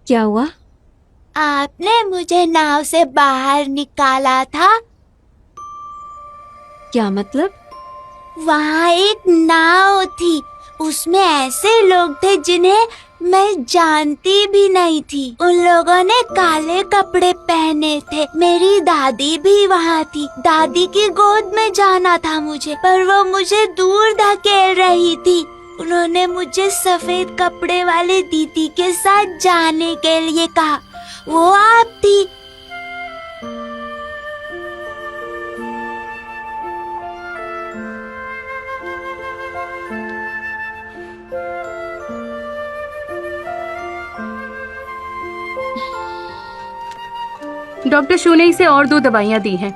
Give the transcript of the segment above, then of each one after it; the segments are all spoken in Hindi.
क्या हुआ? आपने मुझे नाव से बाहर निकाला था। क्या मतलब? वहाँ एक नाव थी, उसमें ऐसे लोग थे जिन्हें मैं जानती भी नहीं थी। उन लोगों ने काले कपड़े पहने थे। मेरी दादी भी वहाँ थी। दादी की गोद में जाना था मुझे, पर वो मुझे दूर धकेल रही थी। उन्होंने मुझे सफेद कपड़े वाले दीदी के साथ जाने के लिए कहा। वो आप थी। डॉक्टर शू ने इसे और 2 दवाइयाँ दी हैं।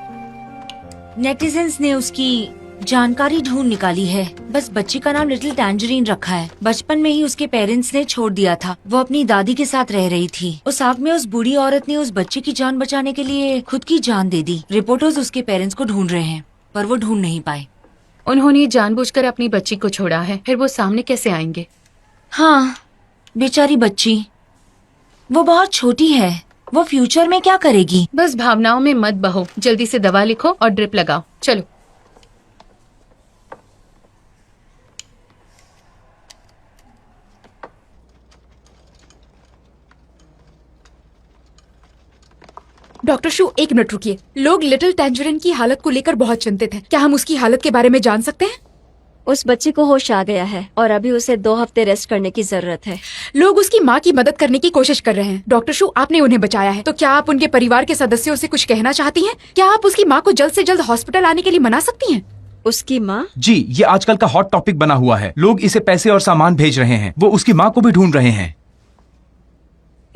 नेटिजन्स ने उसकी जानकारी ढूंढ निकाली है। बस बच्ची का नाम लिटिल टैंजरीन रखा है। बचपन में ही उसके पेरेंट्स ने छोड़ दिया था। वो अपनी दादी के साथ रह रही थी। उस आग में उस बूढ़ी औरत ने उस बच्ची की जान बचाने के लिए खुद की जान दे दी। रिपोर्टर्स उसके पेरेंट्स को ढूंढ रहे हैं, पर वो ढूंढ नहीं पाए। उन्होंने जानबूझकर अपनी बच्ची को छोड़ा है, फिर वो सामने कैसे आएंगे? हाँ, बेचारी बच्ची, वो बहुत छोटी है। वो फ्यूचर में क्या करेगी? बस भावनाओं में मत बहो। जल्दी से दवा लिखो और ड्रिप लगाओ। चलो। डॉक्टर शू, 1 मिनट रुकिए। लोग लिटिल टैंजरीन की हालत को लेकर बहुत चिंतित हैं। क्या हम उसकी हालत के बारे में जान सकते हैं? उस बच्चे को होश आ गया है और अभी उसे 2 हफ्ते रेस्ट करने की जरूरत है। लोग उसकी माँ की मदद करने की कोशिश कर रहे हैं। डॉक्टर शू, आपने उन्हें बचाया है, तो क्या आप उनके परिवार के सदस्यों से कुछ कहना चाहती हैं? क्या आप उसकी माँ को जल्द से जल्द हॉस्पिटल आने के लिए मना सकती हैं? उसकी माँ? जी, ये आजकल का हॉट टॉपिक बना हुआ है। लोग इसे पैसे और सामान भेज रहे हैं। वो उसकी माँ को भी ढूंढ रहे हैं।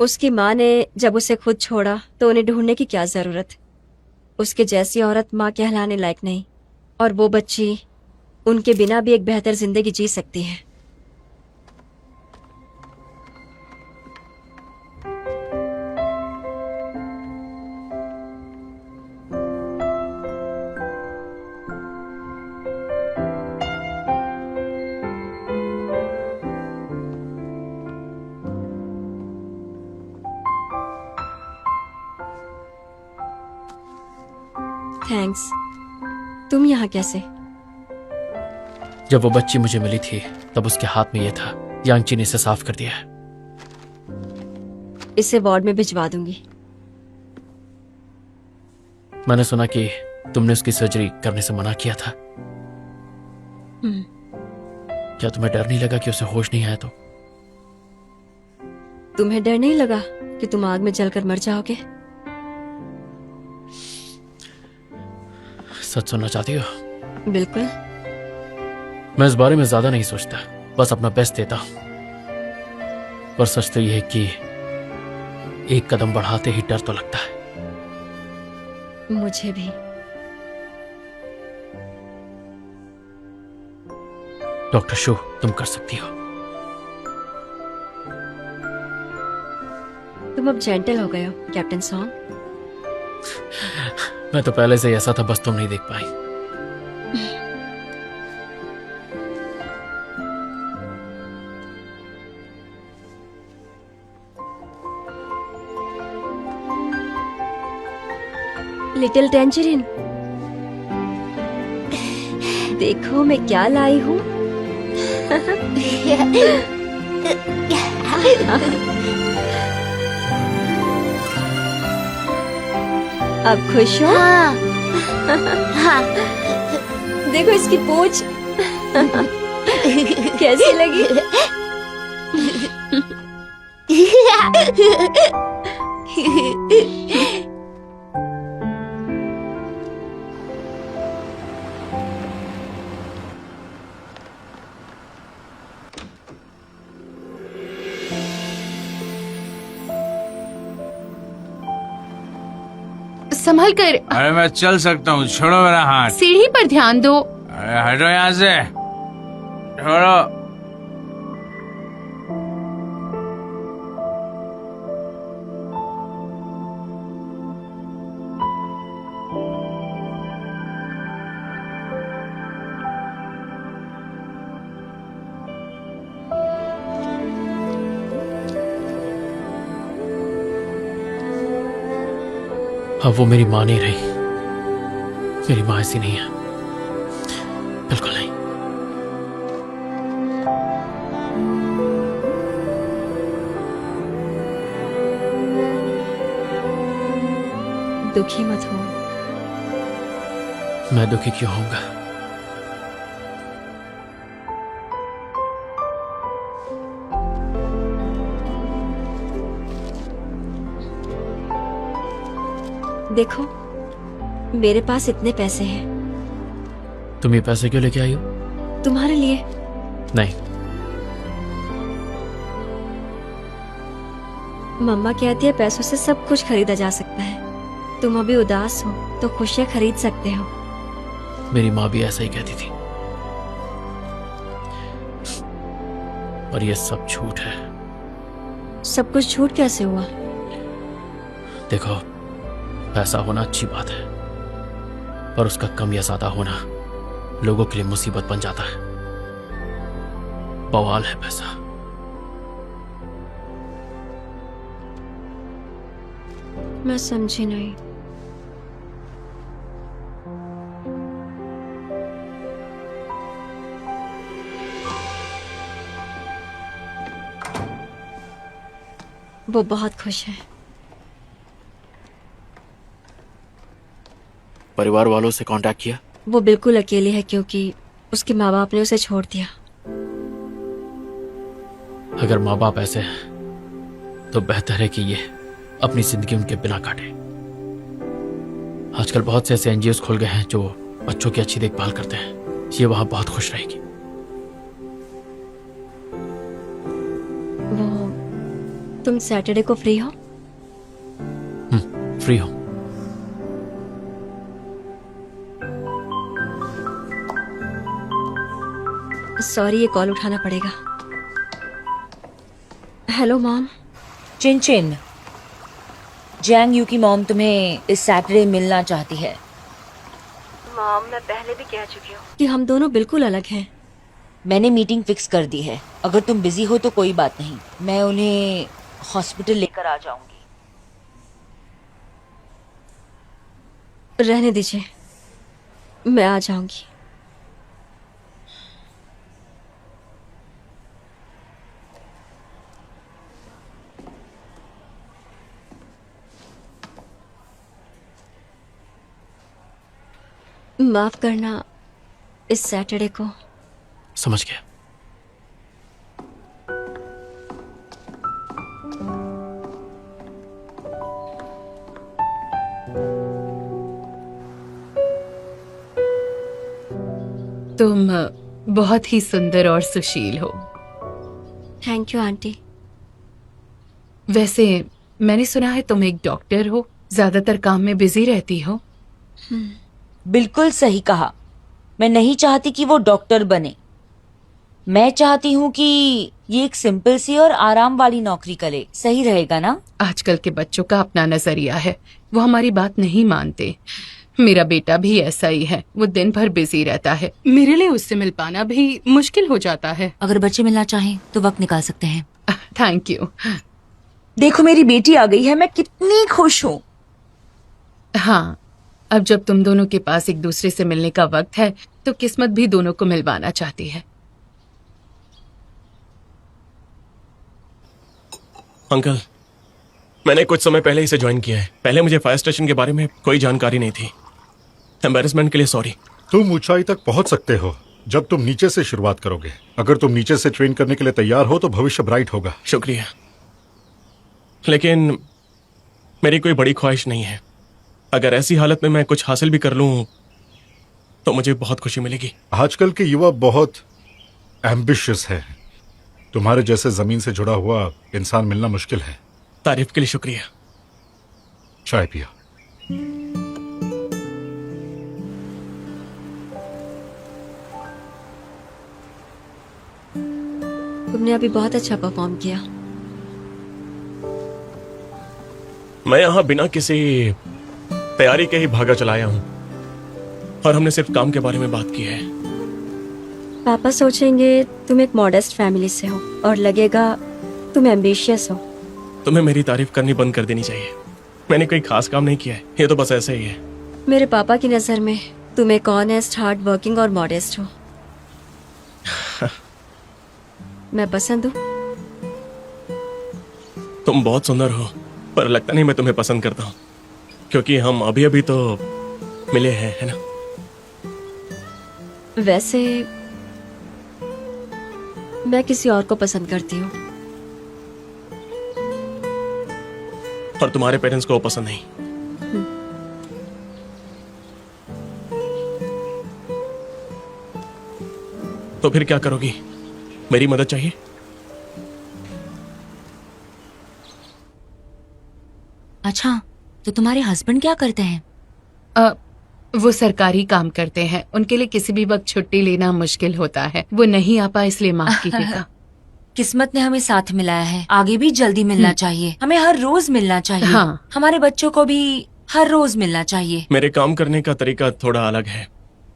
उसकी माँ ने जब उसे खुद छोड़ा तो उन्हें ढूंढने की क्या जरूरत? उसके जैसी औरत माँ कहलाने लायक नहीं, और वो बच्ची उनके बिना भी एक बेहतर जिंदगी जी सकती है। थैंक्स। तुम यहाँ कैसे? जब वो बच्ची मुझे मिली थी तब उसके हाथ में ये था। यांगची ने इसे साफ कर दिया है। इसे वार्ड में भिजवा दूंगी। मैंने सुना कि तुमने उसकी सर्जरी करने से मना किया था। क्या तुम्हें डर नहीं लगा कि उसे होश नहीं आया तो? तुम्हें डर नहीं लगा कि तुम आग में जलकर मर जाओगे? सच सुनना चाहती हो? बिल्कुल। मैं इस बारे में ज्यादा नहीं सोचता, बस अपना बेस्ट देता हूं। पर सच तो यह है कि एक कदम बढ़ाते ही डर तो लगता है। मुझे भी। डॉक्टर शू, तुम कर सकती हो। तुम अब जेंटल हो गए हो, कैप्टन सॉन्ग। मैं तो पहले से ही ऐसा था, बस तुम नहीं देख पाई। लिटिल टैंजरीन, देखो मैं क्या लाई हूँ। अब खुश हो? हाँ। हाँ। देखो इसकी पूंछ कैसी लगी? संभल कर। अरे मैं चल सकता हूँ, छोड़ो मेरा हाथ। सीढ़ी पर ध्यान दो। अरे हटो यहाँ से, छोड़ो। अब वो मेरी माँ नहीं रही। मेरी माँ ऐसी नहीं है, बिल्कुल नहीं। दुखी मत हो। मैं दुखी क्यों होऊंगा? देखो, मेरे पास इतने पैसे हैं। तुम ये पैसे क्यों लेके आई हो? तुम्हारे लिए। नहीं, मम्मा कहती है पैसों से सब कुछ खरीदा जा सकता है। तुम अभी उदास हो तो खुशियां खरीद सकते हो। मेरी माँ भी ऐसा ही कहती थी, और ये सब झूठ है। सब कुछ झूठ कैसे हुआ? देखो, पैसा होना अच्छी बात है, पर उसका कम या ज्यादा होना लोगों के लिए मुसीबत बन जाता है। बवाल है पैसा। मैं समझी नहीं। वो बहुत खुश है। परिवार वालों से कांटेक्ट किया? वो बिल्कुल अकेली है क्योंकि उसके माँ बाप ने उसे छोड़ दिया। अगर माँ बाप ऐसे हैं तो बेहतर है कि ये अपनी जिंदगी उनके बिना काटे। आजकल बहुत से ऐसे एनजीओ खुल गए हैं जो बच्चों की अच्छी देखभाल करते हैं। ये वहां बहुत खुश रहेगी। वो तुम सैटरडे को फ्री हो? फ्री हो। सॉरी, ये कॉल उठाना पड़ेगा। Hello mom. Chin Chin, Zhang Yu की मॉम तुम्हें इस सैटरडे मिलना चाहती है। मॉम, मैं पहले भी कह चुकी हूँ कि हम दोनों बिल्कुल अलग हैं। मैंने मीटिंग फिक्स कर दी है। अगर तुम बिजी हो तो कोई बात नहीं, मैं उन्हें हॉस्पिटल लेकर आ जाऊंगी। रहने दीजिए, मैं आ जाऊंगी। माफ करना, इस सैटरडे को। समझ गया। तुम बहुत ही सुंदर और सुशील हो। Thank you aunty. वैसे मैंने सुना है तुम एक डॉक्टर हो, ज्यादातर काम में बिजी रहती हो। बिल्कुल सही कहा। मैं नहीं चाहती कि वो डॉक्टर बने। मैं चाहती हूँ कि ये एक सिंपल सी और आराम वाली नौकरी करे। सही रहेगा ना? आजकल के बच्चों का अपना नजरिया है, वो हमारी बात नहीं मानते। मेरा बेटा भी ऐसा ही है, वो दिन भर बिजी रहता है। मेरे लिए उससे मिल पाना भी मुश्किल हो जाता है। अगर बच्चे मिलना चाहें तो वक्त निकाल सकते हैं। Thank you. देखो, मेरी बेटी आ गई है, मैं कितनी खुश हूँ। हाँ, अब जब तुम दोनों के पास एक दूसरे से मिलने का वक्त है तो किस्मत भी दोनों को मिलवाना चाहती है। अंकल, मैंने कुछ समय पहले इसे ज्वाइन किया है। पहले मुझे फायर स्टेशन के बारे में कोई जानकारी नहीं थी। एम्बैरेसमेंट के लिए सॉरी। तुम ऊंचाई तक पहुंच सकते हो जब तुम नीचे से शुरुआत करोगे। अगर तुम नीचे से ट्रेन करने के लिए तैयार हो तो भविष्य ब्राइट होगा। शुक्रिया, लेकिन मेरी कोई बड़ी ख्वाहिश नहीं है। अगर ऐसी हालत में मैं कुछ हासिल भी कर लूं तो मुझे बहुत खुशी मिलेगी। आजकल के युवा बहुत एम्बिशियस है। तुम्हारे जैसे जमीन से जुड़ा हुआ इंसान मिलना मुश्किल है। तारीफ के लिए शुक्रिया। चाय पिया। तुमने अभी बहुत अच्छा परफॉर्म किया। मैं यहाँ बिना किसी तैयारी के ही भागा चलाया हूँ और हमने सिर्फ काम के बारे में बात की है। पापा सोचेंगे तुम एक मॉडेस्ट फैमिली से हो और लगेगा तुम एम्बिशियस हो। तुम्हें मेरी तारीफ करनी बंद कर देनी चाहिए। मैंने कोई खास काम नहीं किया है, ये तो बस ऐसे ही है। मेरे पापा की नजर में तुम एक ऑनेस्ट, हार्ड वर्किंग और मॉडेस्ट हो। मैं पसंद हूँ। तुम बहुत सुंदर हो, पर लगता नहीं मैं तुम्हें पसंद करता हूँ, क्योंकि हम अभी अभी तो मिले हैं, है ना? वैसे मैं किसी और को पसंद करती हूँ। और तुम्हारे पेरेंट्स को वो पसंद नहीं। तो फिर क्या करोगी? मेरी मदद चाहिए? अच्छा, तो तुम्हारे हस्बैंड क्या करते हैं? वो सरकारी काम करते हैं, उनके लिए किसी भी वक्त छुट्टी लेना मुश्किल होता है। वो नहीं आ पाए, इसलिए माफ कीजिएगा। किस्मत ने हमें साथ मिलाया है, आगे भी जल्दी मिलना चाहिए। हमें हर रोज मिलना चाहिए। हाँ। हमारे बच्चों को भी हर रोज मिलना चाहिए। मेरे काम करने का तरीका थोड़ा अलग है,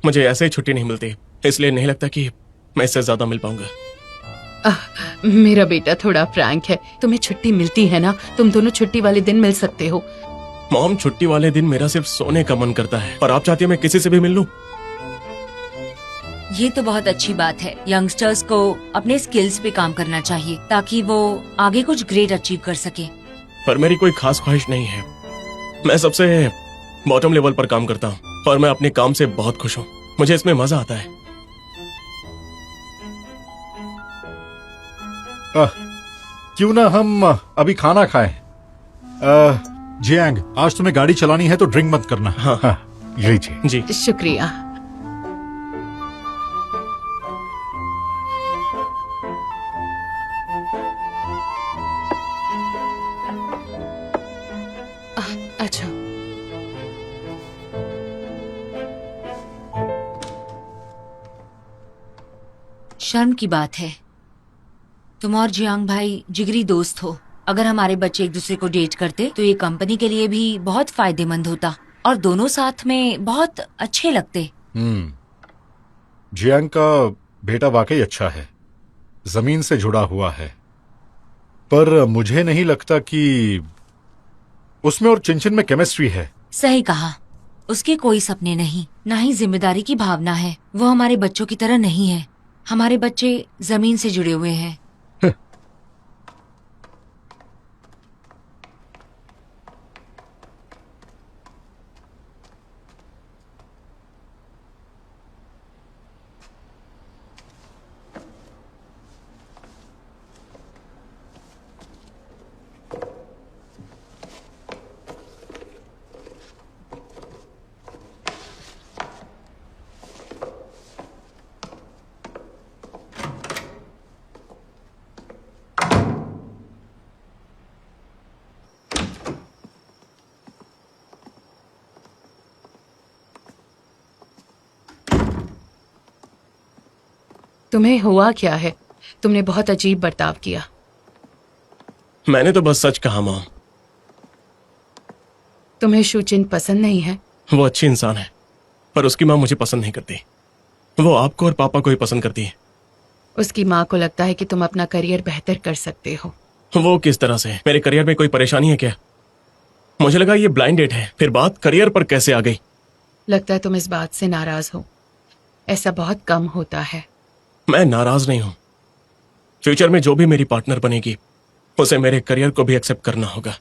मुझे ऐसे ही छुट्टी नहीं मिलती, इसलिए नहीं लगता कि मैं इससे ज्यादा मिल पाऊंगा। मेरा बेटा थोड़ा फ्रैंक है। तुम्हें छुट्टी मिलती है ना, तुम दोनों छुट्टी वाले दिन मिल सकते हो। मॉम, छुट्टी वाले दिन मेरा सिर्फ सोने का मन करता है, और आप चाहती है मैं किसी से भी मिल लूं? ये तो बहुत अच्छी बात है। यंगस्टर्स को अपने स्किल्स पे काम करना चाहिए ताकि वो आगे कुछ ग्रेट अचीव कर सके। पर मेरी कोई खास ख्वाहिश नहीं है। मैं सबसे बॉटम लेवल पर काम करता हूँ और मैं अपने काम से बहुत खुश हूँ। मुझे इसमें मजा आता है। क्यों ना हम अभी खाना खाएं? जियांग, आज तुम्हें गाड़ी चलानी है तो ड्रिंक मत करना। हाँ। ये लीजिए। जी। शुक्रिया। अच्छा, शर्म की बात है। तुम और जियांग भाई जिगरी दोस्त हो। अगर हमारे बच्चे एक दूसरे को डेट करते तो ये कंपनी के लिए भी बहुत फायदेमंद होता और दोनों साथ में बहुत अच्छे लगते। जियांग का बेटा वाकई अच्छा है, जमीन से जुड़ा हुआ है, पर मुझे नहीं लगता कि उसमें और चिंचिन में केमिस्ट्री है। सही कहा। उसके कोई सपने नहीं, ना ही जिम्मेदारी की भावना है। वो हमारे बच्चों की तरह नहीं है। हमारे बच्चे जमीन से जुड़े हुए हैं। तुम्हें हुआ क्या है? तुमने बहुत अजीब बर्ताव किया। मैंने तो बस सच कहा मॉम। तुम्हें शुचिन पसंद नहीं है? वो अच्छी इंसान है, पर उसकी माँ मुझे पसंद नहीं करती। वो आपको और पापा को ही पसंद करती है। उसकी माँ को लगता है कि तुम अपना करियर बेहतर कर सकते हो। वो किस तरह से? मेरे करियर में कोई परेशानी है क्या? मुझे लगा ये ब्लाइंड डेट है, फिर बात करियर पर कैसे आ गई? लगता है तुम इस बात से नाराज हो। ऐसा बहुत कम होता है। मैं नाराज नहीं हूं। फ्यूचर में जो भी मेरी पार्टनर बनेगी उसे मेरे करियर को भी एक्सेप्ट करना होगा।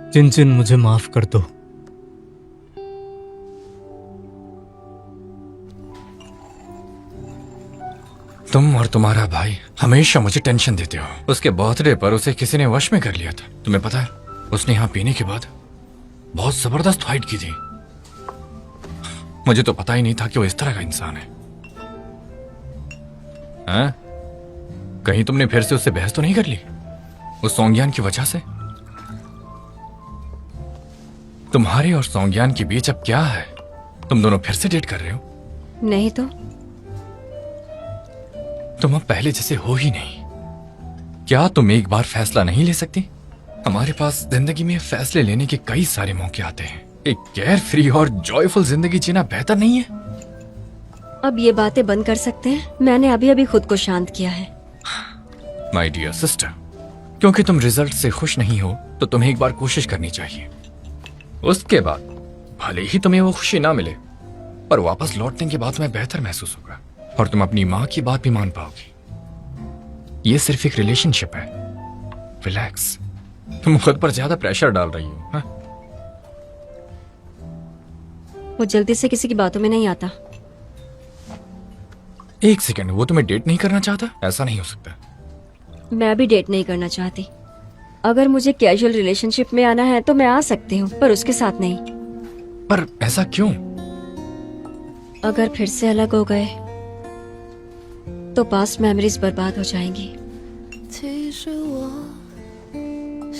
चिंचिन, मुझे माफ कर दो। तुम और तुम्हारा भाई हमेशा मुझे टेंशन देते हो। उसके बर्थडे पर उसे किसी ने वश में कर लिया था। तुम्हें पता है, उसने यहाँ पीने के बाद बहुत जबरदस्त फाइट की थी। मुझे तो पता ही नहीं था कि वो इस तरह का इंसान है। हैं? कहीं तुमने फिर से उससे बहस तो नहीं कर ली उस सौंज्ञान की वजह से? तुम्हारे और सौंज्ञान के बीच अब क्या है? तुम दोनों फिर से डेट कर रहे हो? नहीं तो तुम अब पहले जैसे हो ही नहीं। क्या तुम एक बार फैसला नहीं ले सकती? हमारे पास जिंदगी में फैसले लेने के कई सारे मौके आते हैं। एक केयर फ्री और जॉयफुल जिंदगी जीना बेहतर नहीं है? अब ये बातें बंद कर सकते हैं? मैंने अभी अभी खुद को शांत किया है। माय डियर सिस्टर, क्योंकि तुम रिजल्ट से खुश नहीं हो तो तुम्हें एक बार कोशिश करनी चाहिए। उसके बाद भले ही तुम्हें वो खुशी ना मिले, पर वापस लौटने के बाद तुम्हें बेहतर महसूस होगा और तुम अपनी माँ की बात भी मान पाओगी। ये सिर्फ एक रिलेशनशिप है। रिलैक्स। तुम खुद पर ज्यादा प्रेशर डाल रही हो। हाँ? वो जल्दी से किसी की बातों में नहीं आता। एक सेकंड, वो तुम्हें डेट नहीं करना चाहता? ऐसा नहीं हो सकता। मैं भी डेट नहीं करना चाहती। अगर मुझे कैजुअल रिलेशनशिप में आना है तो मैं आ सकती हूँ, पर उसके साथ नहीं। पर ऐसा क्यों? अगर फिर से अलग हो गए तो पास्ट मेमोरीज बर्बाद हो जाएंगी।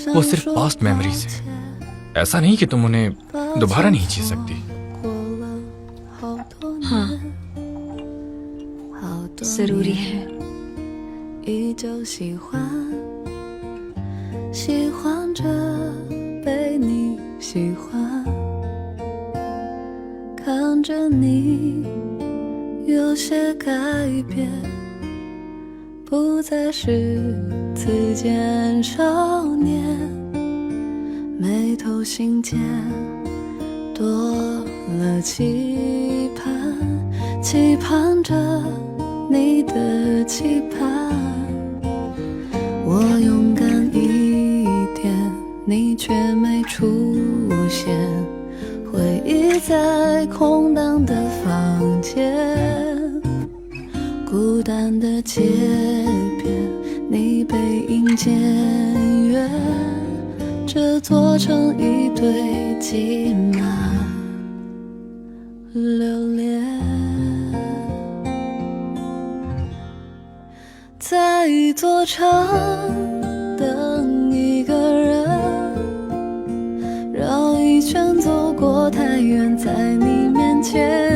वो सिर्फ पास्ट मेमोरीज है। ऐसा नहीं कि तुम उन्हें दोबारा नहीं जी सकती। हाँ, जरूरी है। 依旧喜欢，喜欢着被你喜欢，看着你有些改变，不再是此间少年，眉头心间多了期盼，期盼着你的期盼。我勇敢一点，你却没出现，回忆在空荡的房间，孤单的街边，你背影渐远，这座城一堆积满留恋。在一座城等一个人，绕一圈走过太远，在你面前